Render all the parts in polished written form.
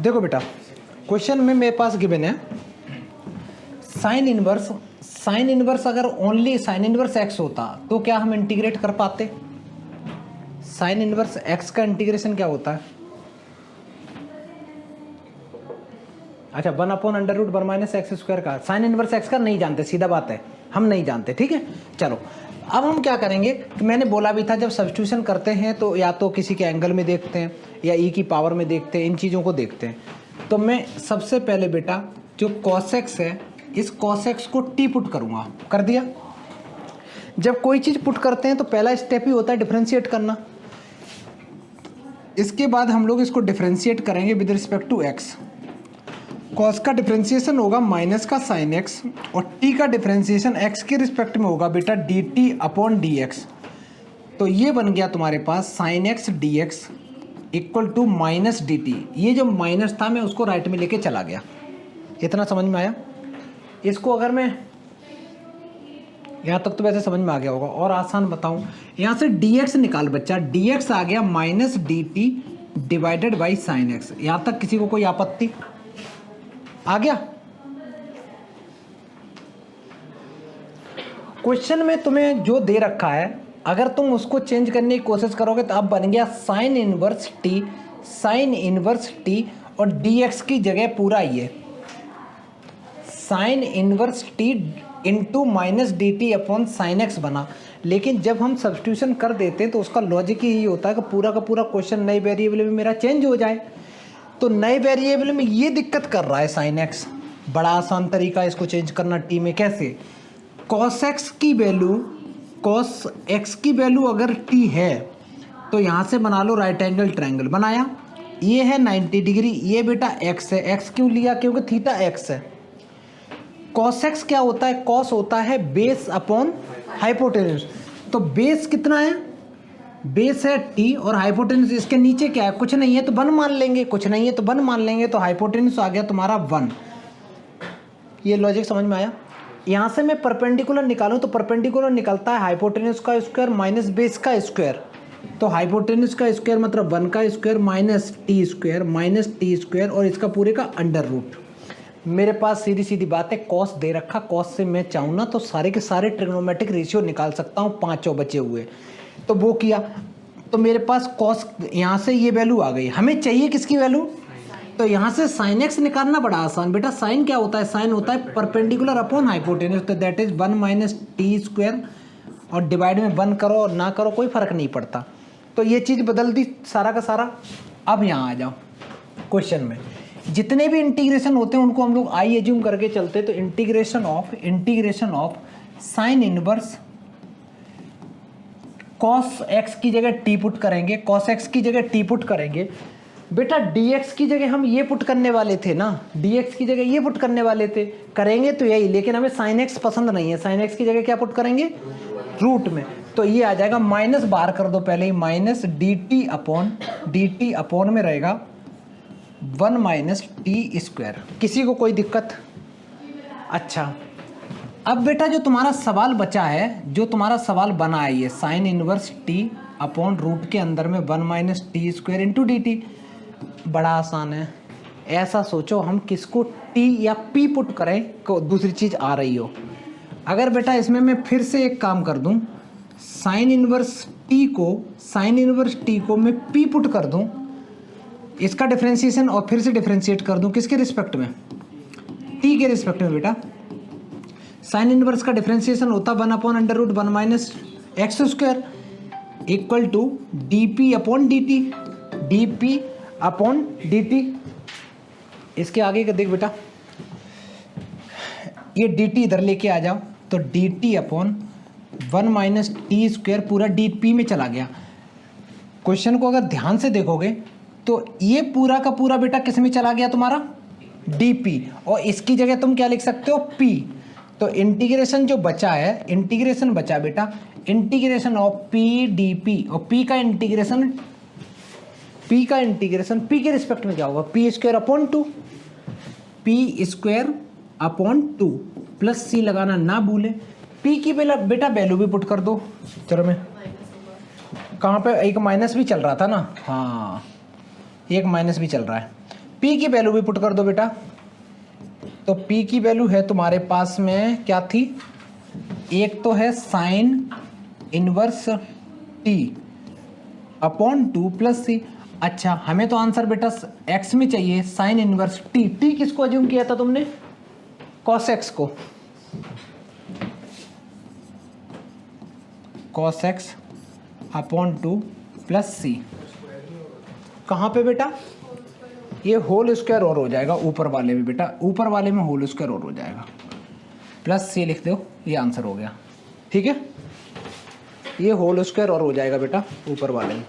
देखो बेटा, क्वेश्चन में मेरे पास गिवन है साइन इनवर्स अगर ओनली साइन इनवर्स एक्स होता तो क्या हम इंटीग्रेट कर पाते? साइन इनवर्स एक्स का इंटीग्रेशन क्या होता है? अच्छा, 1/√1 - का साइन इनवर्स एक्स का नहीं जानते, सीधा बात है, हम नहीं जानते, ठीक है। चलो अब हम क्या करेंगे कि मैंने बोला भी था जब सब्स्टिट्यूशन करते हैं तो या तो किसी के एंगल में देखते हैं या ई की पावर में देखते हैं, इन चीज़ों को देखते हैं। तो मैं सबसे पहले बेटा जो cos x है, इस cos x को t पुट करूँगा, कर दिया। जब कोई चीज़ पुट करते हैं तो पहला स्टेप ही होता है डिफ्रेंशिएट करना। इसके बाद हम लोग इसको डिफ्रेंशिएट करेंगे with respect to x। cos का डिफ्रेंशिएशन होगा माइनस का sin x और t का डिफ्रेंशिएशन x के रिस्पेक्ट में होगा बेटा dt/dx। तो ये बन गया तुम्हारे पास sin x dx equal to minus dt। ये जो माइनस था मैं उसको राइट में लेके चला गया। इतना समझ में आया? इसको अगर मैं यहाँ तक तो वैसे समझ में आ गया होगा, और आसान बताऊँ, यहाँ से dx निकाल बच्चा, dx आ गया minus dt divided by sin x। यहाँ तक किसी को कोई आपत्ति आ गया? क्वेश्चन में तुम्हें जो दे रखा है अगर तुम उसको चेंज करने की कोशिश करोगे तो अब बन गया साइन इनवर्स टी और dx की जगह पूरा ये sine inverse T into minus dt/sin x बना। लेकिन जब हम सब्स्टिट्यूशन कर देते हैं तो उसका लॉजिक ही होता है कि पूरा का पूरा क्वेश्चन नए वेरिएबल में मेरा चेंज हो जाए। तो नए वेरिएबल में ये दिक्कत कर रहा है sin x। बड़ा आसान तरीका है इसको चेंज करना t में। कैसे? cos x की वैल्यू अगर t है तो यहाँ से बना लो राइट एंगल ट्रायंगल, बनाया, ये है 90 डिग्री, ये बेटा x है। x क्यों लिया? क्योंकि थीटा x है। cos x क्या होता है? cos होता है बेस अपॉन हाइपोटेन्यूज। तो बेस कितना है? बेस है t और हाइपोटेन्यूज इसके नीचे क्या है? कुछ नहीं है तो 1 मान लेंगे, कुछ नहीं है तो 1 मान लेंगे। तो हाइपोटेन्यूज आ गया तुम्हारा 1। ये लॉजिक समझ में आया? यहाँ से मैं परपेंडिकुलर निकालूं तो परपेंडिकुलर निकलता है हाइपोटेन्यूज का स्क्वायर माइनस बेस का स्क्वायर। तो हाइपोटेन्यूज का स्क्वायर मतलब 1 का स्क्वायर माइनस टी स्क्वायर और इसका पूरे का अंडर रूट। मेरे पास सीधी सीधी बात है, कॉस दे रखा, कॉस से मैं चाहूँ ना तो सारे के सारे ट्रिग्नोमेट्रिक रेशियो निकाल सकता हूँ, पाँचों बचे हुए। तो वो किया तो मेरे पास कॉस यहाँ से ये वैल्यू आ गई। हमें चाहिए किसकी वैल्यू? तो यहाँ से साइन एक्स निकालना बड़ा आसान बेटा। साइन क्या होता है? साइन होता है परपेंडिकुलर अपॉन हाइपोटेन्यूज। तो that is 1 minus T square और डिवाइड में 1 करो और ना करो कोई फर्क नहीं पड़ता। तो ये चीज़ बदल दी सारा का सारा। अब यहाँ आ जाओ क्वेश्चन में, जितने भी इंटीग्रेशन होते हैं उनको हम लोग आई एज्यूम करके चलते। तो integration of sine inverse cos x की जगह t पुट करेंगे, cos x की जगह t पुट करेंगे बेटा। dx की जगह हम ये पुट करने वाले थे ना, dx की जगह ये पुट करने वाले थे, करेंगे तो यही। लेकिन हमें sin x पसंद नहीं है, sin x की जगह क्या पुट करेंगे? रूट में। तो ये आ जाएगा माइनस, बाहर कर दो पहले ही, माइनस dt अपॉन में रहेगा 1 माइनस टी स्क्वायर। किसी को कोई दिक्कत? अच्छा, अब बेटा जो तुम्हारा सवाल बचा है, जो तुम्हारा सवाल बना है, ये sine inverse T upon root के अंदर में 1 minus T square into D T. बड़ा आसान है। ऐसा सोचो हम किसको टी या पी पुट करें को दूसरी चीज़ आ रही हो। अगर बेटा इसमें मैं फिर से एक काम कर दूं, साइन इनवर्स टी को मैं पी पुट कर दूं, इसका डिफ्रेंशिएशन और फिर से डिफ्रेंशिएट कर दूं किसके रिस्पेक्ट में? टी के रिस्पेक्ट में बेटा। साइन इनवर्स का डिफ्रेंशिएशन होता 1/√1 minus X square equal to D upon D T. इसके आगे का देख बेटा, ये डी टी इधर लेके आ जाओ तो d t upon 1 minus T square पूरा डी पी में चला गया। क्वेश्चन को अगर ध्यान से देखोगे तो ये पूरा का पूरा बेटा किस में चला गया? तुम्हारा डी पी, और इसकी जगह तुम क्या लिख सकते हो? पी। तो इंटीग्रेशन जो बचा है, इंटीग्रेशन बचा बेटा, integration of P D P, और पी का इंटीग्रेशन पी के रिस्पेक्ट में क्या होगा? पी स्क्वायर अपॉन 2 प्लस सी लगाना ना भूले। पी की बेटा वैल्यू भी पुट कर दो। चलो मैं कहाँ पे, एक माइनस भी चल रहा था ना, हाँ एक माइनस भी चल रहा है। पी की वैल्यू भी पुट कर दो बेटा। तो पी की वैल्यू है तुम्हारे पास में क्या थी, एक तो है sine inverse T upon 2 plus c. अच्छा हमें तो आंसर बेटा एक्स में चाहिए, साइन इनवर्स टी। टी किसको अज्यूम किया था तुमने, कॉस एक्स को, cos x upon 2 plus c. कहाँ पे बेटा, ये होल स्क्वायर और हो जाएगा ऊपर वाले में बेटा, ऊपर वाले में होल स्क्वायर और हो जाएगा, प्लस सी लिख दो, ये आंसर हो गया। ठीक है, ये होल स्क्वायर और हो जाएगा बेटा ऊपर वाले में।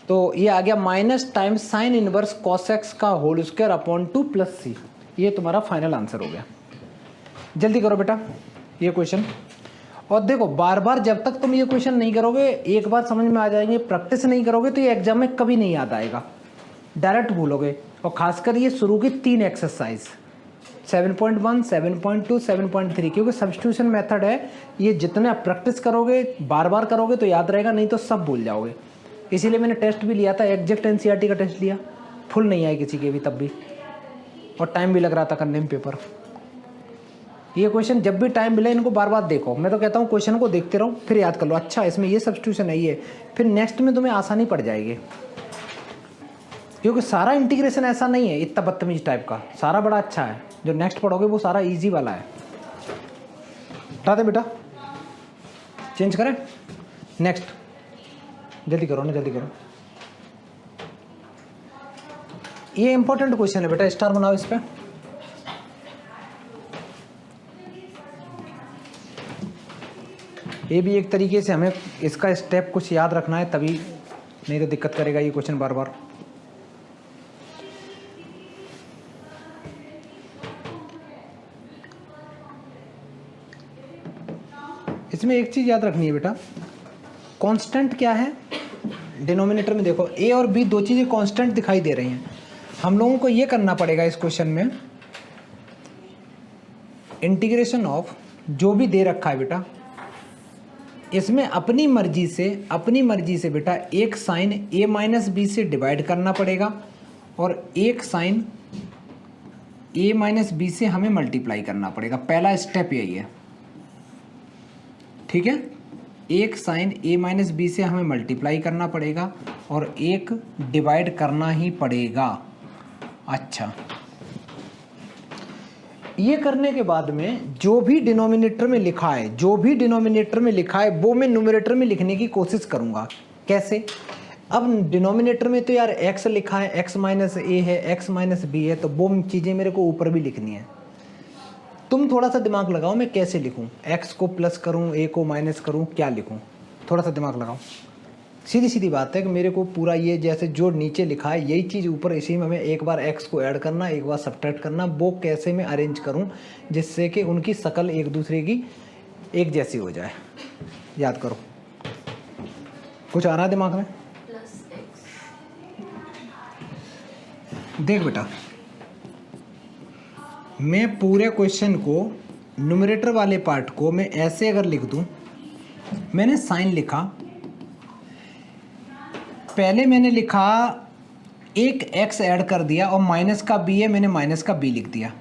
तो ये आ गया minus times sine inverse cos x का whole square upon 2 plus c. ये तुम्हारा फाइनल आंसर हो गया। जल्दी करो बेटा ये क्वेश्चन। और देखो बार बार जब तक तुम ये क्वेश्चन नहीं करोगे, एक बार समझ में आ जाएंगे, प्रैक्टिस नहीं करोगे तो ये एग्जाम में कभी नहीं याद आएगा, डायरेक्ट भूलोगे। और खासकर ये शुरू की 3 एक्सरसाइज 7.1, 7.2, 7.3, क्योंकि सब्स्टिट्यूशन मेथड है, ये जितना प्रैक्टिस करोगे बार बार करोगे तो याद रहेगा, नहीं तो सब भूल जाओगे। इसीलिए मैंने टेस्ट भी लिया था, एग्जैक्ट एनसीईआरटी का टेस्ट लिया, फुल नहीं आई किसी के भी तब भी, और टाइम भी लग रहा था करने में पेपर। ये क्वेश्चन जब भी टाइम मिले इनको बार बार देखो। मैं तो कहता हूँ क्वेश्चन को देखते रहो फिर याद कर लो, अच्छा इसमें ये सब्स्टिट्यूशन है, ये फिर नेक्स्ट में तुम्हें आसानी पड़ जाएगी। क्योंकि सारा इंटीग्रेशन ऐसा नहीं है इतना बदतमीज टाइप का, सारा बड़ा अच्छा है, जो नेक्स्ट पढ़ोगे वो सारा इजी वाला है। हटा दे बेटा, चेंज करें, नेक्स्ट जल्दी करो ना, जल्दी करो। ये इंपॉर्टेंट क्वेश्चन है बेटा, स्टार बनाओ इस पे। ये भी एक तरीके से हमें इसका स्टेप कुछ याद रखना है, तभी नहीं तो दिक्कत करेगा ये क्वेश्चन बार बार। इसमें एक चीज़ याद रखनी है बेटा, कांस्टेंट क्या है डिनोमिनेटर में। देखो ए और बी दो चीज़ें कांस्टेंट दिखाई दे रही हैं, हम लोगों को ये करना पड़ेगा इस क्वेश्चन में, इंटीग्रेशन ऑफ जो भी दे रखा है बेटा, इसमें अपनी मर्जी से बेटा एक साइन a माइनस बी से डिवाइड करना पड़ेगा और एक साइन a माइनस बी से हमें मल्टीप्लाई करना पड़ेगा। पहला स्टेप यही है, ठीक है। एक साइन a माइनस बी से हमें मल्टीप्लाई करना पड़ेगा और एक डिवाइड करना ही पड़ेगा। अच्छा, ये करने के बाद में जो भी डिनोमिनेटर में लिखा है वो मैं न्यूमरेटर में लिखने की कोशिश करूंगा। कैसे, अब डिनोमिनेटर में तो यार x लिखा है, x माइनस ए है, x माइनस बी है, तो वो चीज़ें मेरे को ऊपर भी लिखनी है। तुम थोड़ा सा दिमाग लगाओ, मैं कैसे लिखूं, x को प्लस करूं, a को माइनस करूं, क्या लिखूं, थोड़ा सा दिमाग लगाओ। सीधी सीधी बात है कि मेरे को पूरा ये जैसे जो नीचे लिखा है यही चीज़ ऊपर, इसी में हमें एक बार x को ऐड करना, एक बार सब्ट्रैक्ट करना, वो कैसे मैं अरेंज करूं जिससे कि उनकी शक्ल एक दूसरे की एक जैसी हो जाए। याद करो, कुछ आ रहा है दिमाग में? देख बेटा, मैं पूरे क्वेश्चन को न्यूमरेटर वाले पार्ट को मैं ऐसे अगर लिख दूं, मैंने साइन लिखा, पहले मैंने लिखा एक x ऐड कर दिया और माइनस का b है, मैंने माइनस का b लिख दिया,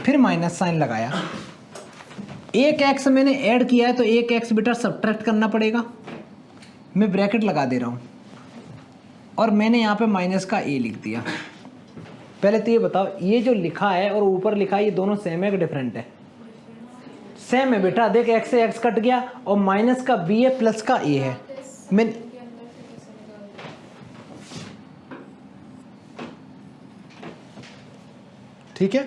फिर माइनस साइन लगाया। एक x मैंने ऐड किया है तो एक x बेटा सब्ट्रैक्ट करना पड़ेगा, मैं ब्रैकेट लगा दे रहा हूँ, और मैंने यहाँ पे माइनस का a लिख दिया। पहले तो ये बताओ, ये जो लिखा है और ऊपर लिखा है ये दोनों सेम है कि डिफरेंट है? सेम है बेटा। देख x से x कट गया और माइनस का b है प्लस का a है। मैं ठीक है,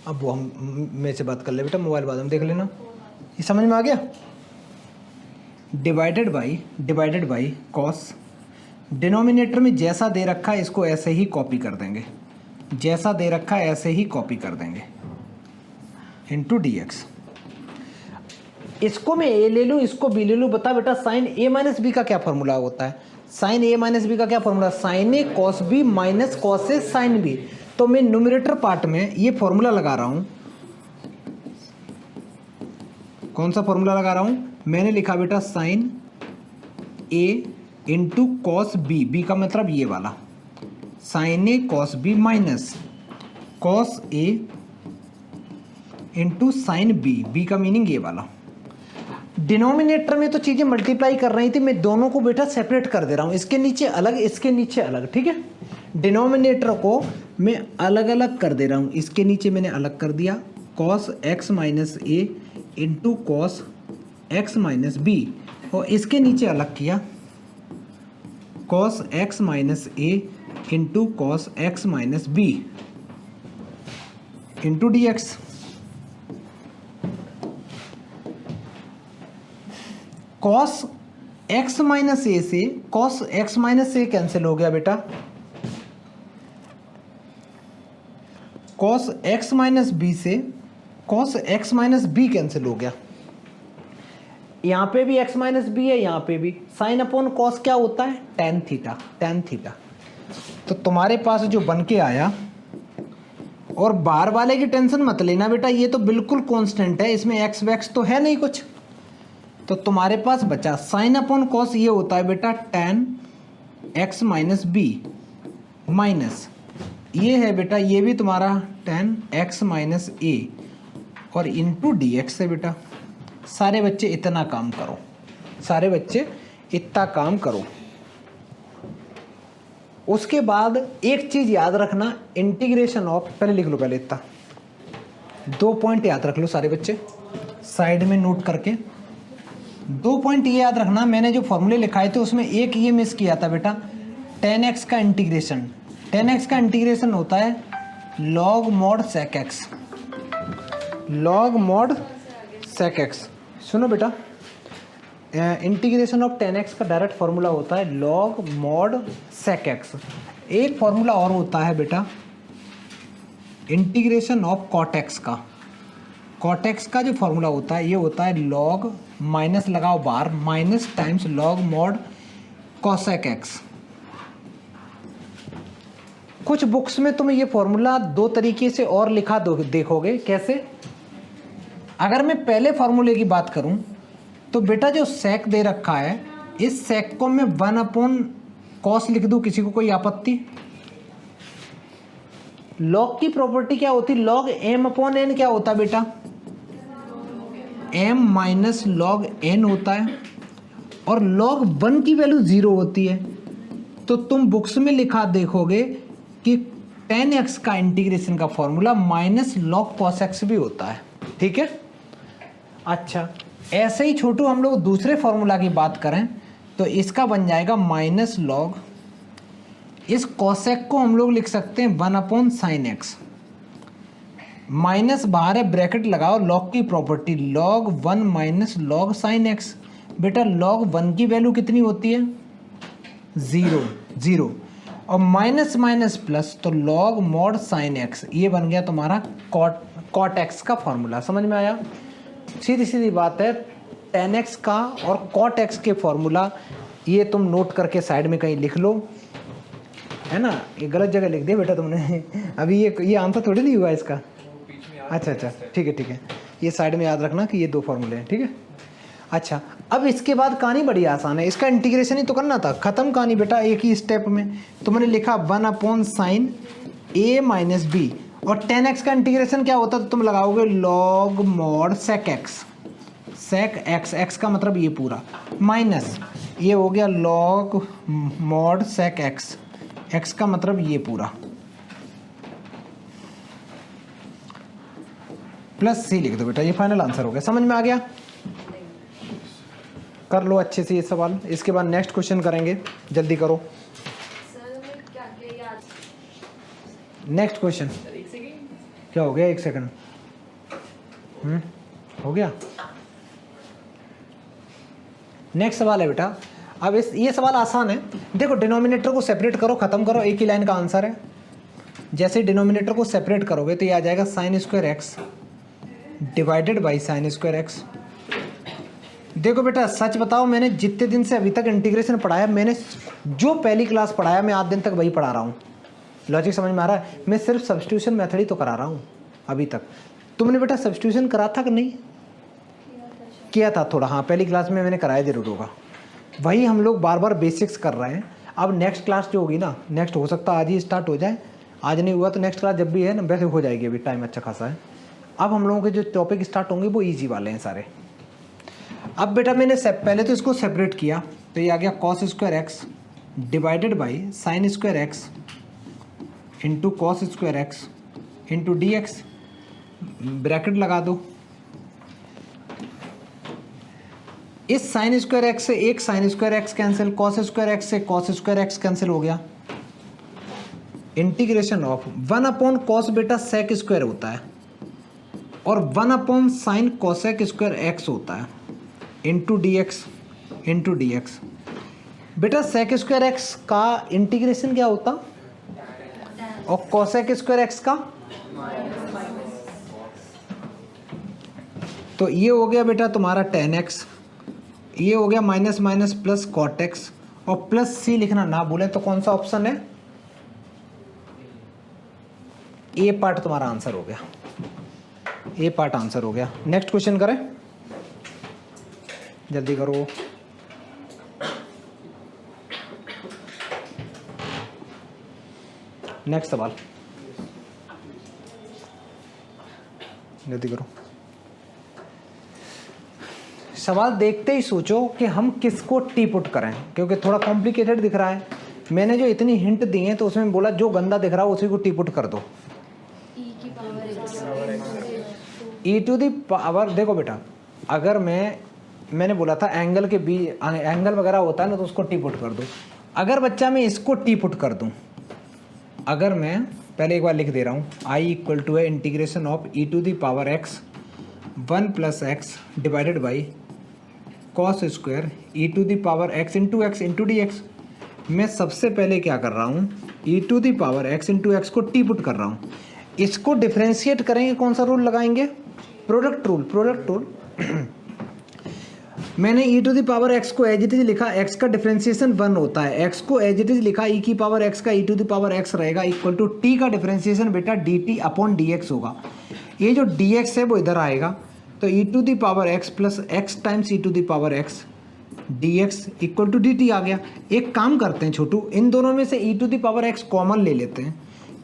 अब वो हम मेरे से बात कर ले बेटा, मोबाइल बाद में देख लेना। ये समझ में आ गया? डिवाइडेड बाई कॉस, डिनोमिनेटर में जैसा दे रखा है इसको ऐसे ही कॉपी कर देंगे, जैसा दे रखा है ऐसे ही कॉपी कर देंगे, इनटू dx। इसको मैं a ले लूँ, इसको b ले लूँ। बता बेटा साइन a माइनस बी का क्या फॉर्मूला होता है? साइन a माइनस बी का क्या formula? Sine a cos b minus cos a sine b। तो मैं न्यूमरेटर पार्ट में ये फॉर्मूला लगा रहा हूँ। कौन सा फॉर्मूला लगा रहा हूँ? मैंने लिखा बेटा sine a into cos B, B का मतलब ये वाला, sine A cos B minus cos A into sine B, B का मीनिंग ये वाला। डिनोमिनेटर में तो चीज़ें मल्टीप्लाई कर रही थी, मैं दोनों को बेटा सेपरेट कर दे रहा हूँ, इसके नीचे अलग, इसके नीचे अलग, ठीक है। डिनोमिनेटर को मैं अलग अलग कर दे रहा हूँ, इसके नीचे मैंने अलग कर दिया cos x minus a into cos x minus B, और इसके नीचे अलग किया cos x minus a into cos x minus b into d x. Cos x minus a से cos x minus a cancel हो गया बेटा, कॉस एक्स माइनस बी से cos x minus b cancel हो गया, यहाँ पे भी एक्स माइनस बी है, यहाँ पे भी। साइन अपॉन कॉस क्या होता है, टेन थीटा, टेन थीटा। तो तुम्हारे पास जो बन के आया, और बाहर वाले की टेंशन मत लेना बेटा, ये तो बिल्कुल कांस्टेंट है, इसमें एक्स वैक्स तो है नहीं कुछ। तो तुम्हारे पास बचा साइन अपॉन कॉस, ये होता है बेटा tan X minus B minus ये है बेटा, ये भी तुम्हारा टेन एक्स माइनस ए और इंटू डी एक्स है बेटा। सारे बच्चे इतना काम करो, सारे बच्चे इतना काम करो। उसके बाद एक चीज याद रखना, इंटीग्रेशन ऑफ, पहले लिख लो, पहले इतना 2 पॉइंट याद रख लो सारे बच्चे, साइड में नोट करके 2 पॉइंट ये याद रखना। मैंने जो फॉर्मूले लिखाए थे उसमें एक ये मिस किया था बेटा, टेन एक्स का इंटीग्रेशन। टेन एक्स का इंटीग्रेशन होता है log mod sec X, log mod sec X. सुनो बेटा, इंटीग्रेशन ऑफ टेन एक्स का डायरेक्ट फॉर्मूला होता है लॉग मॉड सेक एक्स। एक फॉर्मूला और होता है बेटा इंटीग्रेशन ऑफ कॉट एक्स का। कॉट एक्स का जो फॉर्मूला होता है ये होता है लॉग, माइनस लगाओ बार, minus times log mod cosec x. कुछ बुक्स में तुम ये फॉर्मूला 2 तरीके से और लिखा देखोगे। कैसे? अगर मैं पहले फॉर्मूले की बात करूं तो बेटा जो सेक दे रखा है, इस सेक को मैं 1 अपॉन कॉस लिख दूं, किसी को कोई आपत्ति? लॉग की प्रॉपर्टी क्या होती? लॉग एम अपॉन एन क्या होता है बेटा? एम माइनस लॉग एन होता है, और लॉग 1 की वैल्यू 0 होती है। तो तुम बुक्स में लिखा देखोगे कि tan x का इंटीग्रेशन का formula minus log cos x भी होता है। ठीक है, अच्छा ऐसे ही छोटू हम लोग दूसरे फॉर्मूला की बात करें तो इसका बन जाएगा माइनस लॉग, इस कॉसेक को हम लोग लिख सकते हैं 1 अपॉन साइन एक्स, माइनस बाहर है ब्रैकेट लगाओ, लॉग की property log 1 minus log sine x. बेटा लॉग 1 की वैल्यू कितनी होती है? 0 और माइनस माइनस प्लस, तो लॉग मॉड साइन एक्स, ये बन गया तुम्हारा कॉट एक्स का फॉर्मूला। समझ में आया? सीधी सीधी बात है, tan x का और cot x के फॉर्मूला ये तुम नोट करके साइड में कहीं लिख लो, है ना। ये गलत जगह लिख दिया बेटा तुमने अभी ये आंसर थोड़ी नहीं हुआ इसका। अच्छा ठीक है, ये साइड में याद रखना कि ये 2 फॉर्मूले हैं। ठीक है, अच्छा अब इसके बाद कहानी बड़ी आसान है, इसका इंटीग्रेशन ही तो करना था। खत्म कहानी बेटा एक ही स्टेप में। तुमने लिखा 1 upon sine A minus B, और tan x का इंटीग्रेशन क्या होता है? तो तुम लगाओगे log mod sec X, sec X, X का मतलब ये पूरा, माइनस ये हो गया log mod sec X, X का मतलब ये पूरा, प्लस सी लिख दो बेटा। ये फाइनल आंसर हो गया। समझ में आ गया? कर लो अच्छे से ये सवाल, इसके बाद नेक्स्ट क्वेश्चन करेंगे, जल्दी करो। नेक्स्ट क्वेश्चन क्या हो गया? 1 सेकंड हो गया। नेक्स्ट सवाल है बेटा, अब ये सवाल आसान है। देखो डिनोमिनेटर को सेपरेट करो, खत्म करो, एक ही लाइन का आंसर है। जैसे डिनोमिनेटर को सेपरेट करोगे तो ये आ जाएगा sine square x divided by sine square x. देखो बेटा सच बताओ, मैंने जितने दिन से अभी तक इंटीग्रेशन पढ़ाया, मैंने जो पहली क्लास पढ़ाया मैं आज दिन तक वही पढ़ा रहा हूँ। लॉजिक समझ में आ रहा है? मैं सिर्फ सब्स्टिट्यूशन मेथड ही तो करा रहा हूँ अभी तक। तुमने बेटा सब्स्टिट्यूशन करा था कि नहीं? किया था थोड़ा, हाँ पहली क्लास में मैंने कराया जरूर होगा। वही हम लोग बार बार बेसिक्स कर रहे हैं। अब नेक्स्ट क्लास जो होगी ना, नेक्स्ट हो सकता है आज ही स्टार्ट हो जाए, आज नहीं हुआ तो नेक्स्ट क्लास जब भी है ना वैसे हो जाएगी, अभी टाइम अच्छा खासा है। अब हम लोगों के जो टॉपिक स्टार्ट होंगे वो ईजी वाले हैं सारे। अब बेटा मैंने पहले तो इसको सेपरेट किया, तो ये आ गया cos square x divided by sine square x into cos square x into d x, bracket लगा दो। इस साइन स्क्वायर एक्स से एक sine square x cancel, cos square x से कॉस स्क्वायर एक्स कैंसिल हो गया। इंटीग्रेशन ऑफ 1 अपॉन कॉस बेटा sec square होता है और 1 upon sign cosec square x होता है इंटू डी एक्स। बेटा सेक स्क्वायर एक्स का इंटीग्रेशन क्या होता और कॉसेक स्क्वायर एक्स का, तो ये हो गया बेटा तुम्हारा tan x, ये हो गया minus minus plus cot X, और प्लस सी लिखना ना भूलें। तो कौन सा ऑप्शन है, ए पार्ट तुम्हारा आंसर हो गया, ए पार्ट आंसर हो गया। नेक्स्ट क्वेश्चन करें, जल्दी करो। नेक्स्ट सवाल, जल्दी करो। सवाल देखते ही सोचो कि हम किसको टी पुट करें, क्योंकि थोड़ा कॉम्प्लिकेटेड दिख रहा है। मैंने जो इतनी हिंट दी हैं तो उसमें बोला जो गंदा दिख रहा है उसी को टी पुट कर दो। ई टू दी पावर, देखो बेटा अगर मैंने बोला था एंगल के बीच एंगल वगैरह होता है ना तो उसको टी पुट कर दो। अगर बच्चा मैं इसको टी पुट कर दूं, अगर मैं पहले एक बार लिख दे रहा हूँ, आई इक्वल टू है integration of e to the power x 1 plus x divided by cos square e to the power x into d x. मैं सबसे पहले क्या कर रहा हूँ, e to the power x into x को t put कर रहा हूँ। इसको डिफ्रेंशिएट करेंगे, कौन सा रूल लगाएंगे, प्रोडक्ट रूल। मैंने ई टू दी पावर एक्स को एज इट इज लिखा, एक्स का डिफ्रेंशिएशन 1 होता है, एक्स को एज इट इज लिखा, ई की पावर एक्स का ई टू दी पावर एक्स रहेगा इक्वल टू टी का डिफ्रेंशिएशन बेटा D t upon D x होगा। ये जो डी एक्स है वो इधर आएगा, तो e to the power x plus x times e to the power x d x equal to d t आ गया। एक काम करते हैं छोटू, इन दोनों में से e to the power x common ले लेते हैं,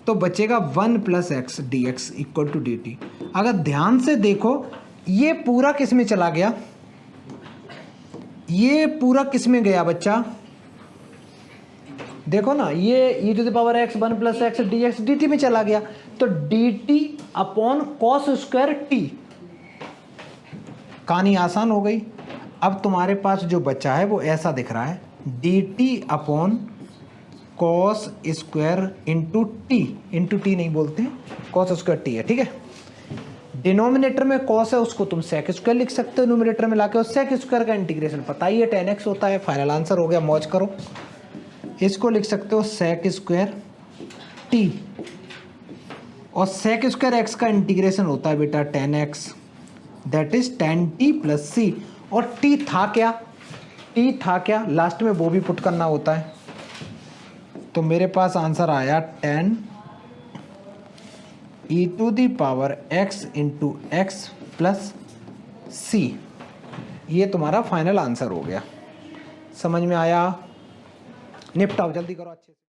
तो बचेगा 1 plus x d x equal to d t. अगर ध्यान से देखो ये पूरा किस में चला गया, ये पूरा किस में गया बच्चा, देखो ना, ये e to the power x 1 plus x d x d t में चला गया, तो d t upon cos square t. कहानी आसान हो गई। अब तुम्हारे पास जो बच्चा है वो ऐसा दिख रहा है, D t upon cos square into T नहीं बोलते, कॉस स्क्वायर टी है, ठीक है। डिनोमिनेटर में कॉस है उसको तुम सेक स्क्वायर लिख सकते हो, न्यूमिनेटर में लाके उस सेक स्क्वायर का इंटीग्रेशन पता ही है tan x होता है। फाइनल आंसर हो गया, मौज करो। इसको लिख सकते हो सेक स्क्वायर टी, और सेक स्क्वायर एक्स का इंटीग्रेशन होता है बेटा tan x, that is tan t plus c. और t था क्या, लास्ट में वो भी पुट करना होता है। तो मेरे पास आंसर आया tan e to the power x into x plus c. ये तुम्हारा फाइनल आंसर हो गया। समझ में आया? निपटाओ, जल्दी करो अच्छे से।